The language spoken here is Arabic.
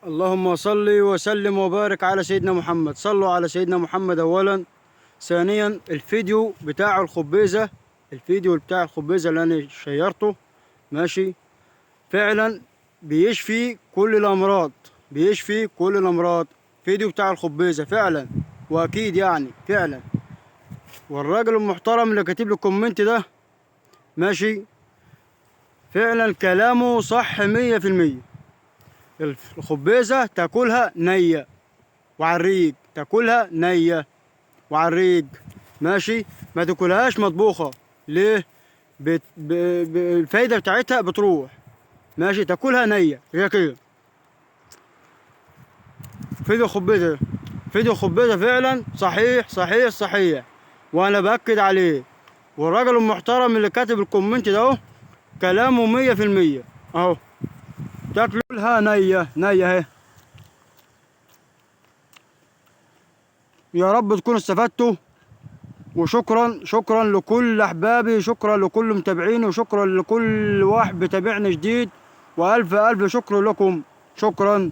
اللهم صل وسلم وبارك على سيدنا محمد. صلوا على سيدنا محمد أولا. ثانيا الفيديو بتاع الخبيزة، اللي أنا شيرته ماشي، فعلا بيشفي كل الأمراض. فيديو بتاع الخبيزة فعلا وأكيد يعني فعلا. والراجل المحترم اللي كاتب لي الكومنت ده ماشي، فعلا كلامه صح 100%. الخبيزة تاكلها نية وعالريق، ماشي، ما تاكلهاش مطبوخة. ليه؟ الفايدة بتاعتها بتروح، ماشي، تاكلها نية هي كده. فيديو خبيزة فعلا صحيح، وانا باكد عليه. والراجل المحترم اللي كاتب الكومنت ده اهو كلامه 100% اهو. تاكلها نية اهي. يا رب تكونوا استفدتوا، وشكرا لكل احبابي، شكرا لكل متابعيني، وشكرا لكل واحد بيتابعني جديد، والف شكر لكم. شكرا.